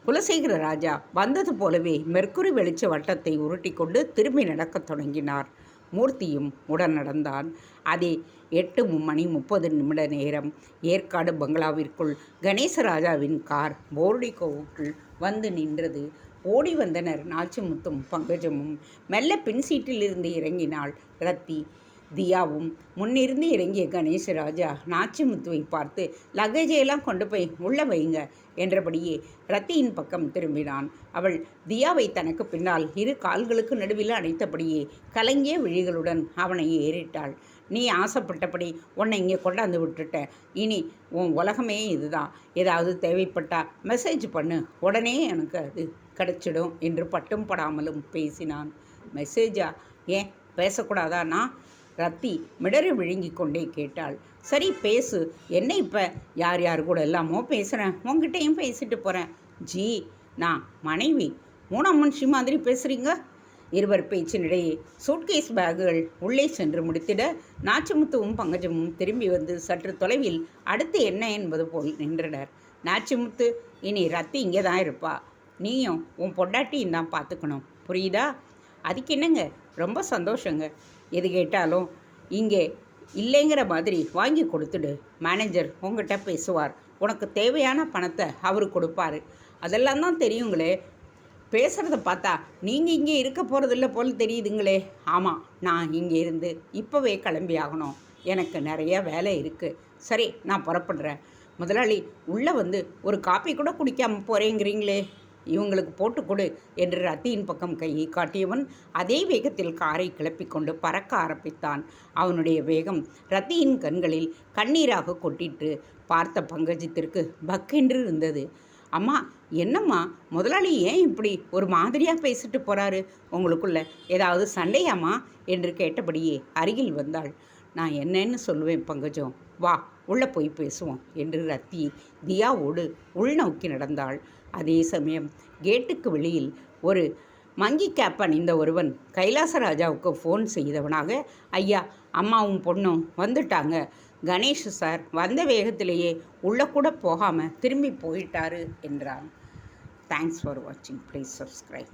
குலசேகர ராஜா வந்தது போலவே மெர்க்குரி வெளிச்ச வட்டத்தை உருட்டி கொண்டு திரும்பி நடக்கத் தொடங்கினார். மூர்த்தியும் உடன் நடந்தான். அதே 8:30 நேரம் ஏற்காடு பங்களாவிற்குள் கணேசராஜாவின் கார் போர்டிகோவுக்குள் வந்து நின்றது. ஓடி வந்தனர் நாச்சிமுத்தும் பங்கஜமும். மெல்ல பின் சீட்டிலிருந்து இறங்கினாள் ரத்தி. தியாவும் முன்னிருந்து இறங்கிய கணேசராஜா நாச்சிமுத்துவை பார்த்து, லக்கேஜையெல்லாம் கொண்டு போய் உள்ளே வைங்க என்றபடியே ரத்தியின் பக்கம் திரும்பினான். அவள் தியாவை தனக்கு பின்னால் 2 கால்களுக்கு நடுவில் அணைத்தபடியே கலங்கிய விழிகளுடன் அவனை ஏறிட்டாள். நீ ஆசைப்பட்டபடி உன்னை இங்கே கொண்டாந்து விட்டுட்டேன். இனி உன் உலகமே இதுதான். ஏதாவது தேவைப்பட்டா மெசேஜ் பண்ணு, உடனே எனக்கு அது கிடச்சிடும் என்று பட்டும் படாமலும் பேசினான். மெசேஜா? ஏன் பேசக்கூடாதா? நான் ரத்தி மிடறி விழுங்கி கொண்டே கேட்டாள். சரி பேசு. என்ன இப்போ யார் யார் கூட எல்லாமோ பேசுகிறேன், உங்ககிட்டையும் பேசிட்டு போகிறேன். ஜி, நான் மனைவி. 3ஆம் மனுஷி மாதிரி பேசுகிறீங்க. இருவர் பேச்சினிடையே சூட்கேஸ் பேக்குகள் உள்ளே சென்று முடித்திட நாச்சிமுத்துவும் பங்கஜமும் திரும்பி வந்து சற்று தொலைவில் அடுத்து என்ன என்பது போல் நின்றனர். நாச்சிமுத்து, இனி ரத்தி இங்கே தான் இருப்பா. நீயும் உன் பொண்டாட்டியும் தான் பார்த்துக்கணும், புரியுதா? அதுக்கு என்னங்க, ரொம்ப சந்தோஷங்க. எது கேட்டாலும் இங்கே இல்லைங்கிற மாதிரி வாங்கி கொடுத்துடு. மேனேஜர் உங்ககிட்ட பேசுவார். உனக்கு தேவையான பணத்தை அவர் கொடுப்பார். அதெல்லாம் தான் தெரியுங்களே. பேசுகிறத பார்த்தா நீங்கள் இங்கே இருக்க போகிறதில்ல போல் தெரியுதுங்களே. ஆமாம், நான் இங்கே இருந்து இப்போவே கிளம்பி ஆகணும். எனக்கு நிறைய வேலை இருக்குது. சரி, நான் புறப்படுறேன். முதலாளி, உள்ளே வந்து ஒரு காப்பி கூட குடிக்காமல் போகிறேங்கிறீங்களே, இவங்களுக்கு போட்டு கொடு என்று ரத்தியின் பக்கம் கையை காட்டியவன் அதே வேகத்தில் காரை கிளப்பிக்கொண்டு பறக்க ஆரம்பித்தான். அவனுடைய வேகம் ரத்தியின் கண்களில் கண்ணீராக கொட்டிட்டு பார்த்த பங்கஜத்திற்கு பக்கென்று இருந்தது. அம்மா, என்னம்மா முதலாளி ஏன் இப்படி ஒரு மாதிரியாக பேசிட்டு போகிறாரு? உங்களுக்குள்ள ஏதாவது சண்டையாம்மா என்று கேட்டபடியே அருகில் வந்தாள். நான் என்னன்னு சொல்லுவேன் பங்கஜம், வா உள்ளே போய் பேசுவோம் என்று ரத்தி தியாவோடு உள்நோக்கி நடந்தாள். அதே சமயம் கேட்டுக்கு வெளியில் ஒரு மங்கி கேப் அணிந்த ஒருவன் கைலாசராஜாவுக்கு ஃபோன் செய்தவனாக, ஐயா, அம்மாவும் பொண்ணும் வந்துட்டாங்க. கணேஷ் சார் வந்த வேகத்திலேயே உள்ளே கூட போகாமல் திரும்பி போயிட்டாரு என்றான். தேங்க்ஸ் ஃபார் வாட்சிங். Please subscribe.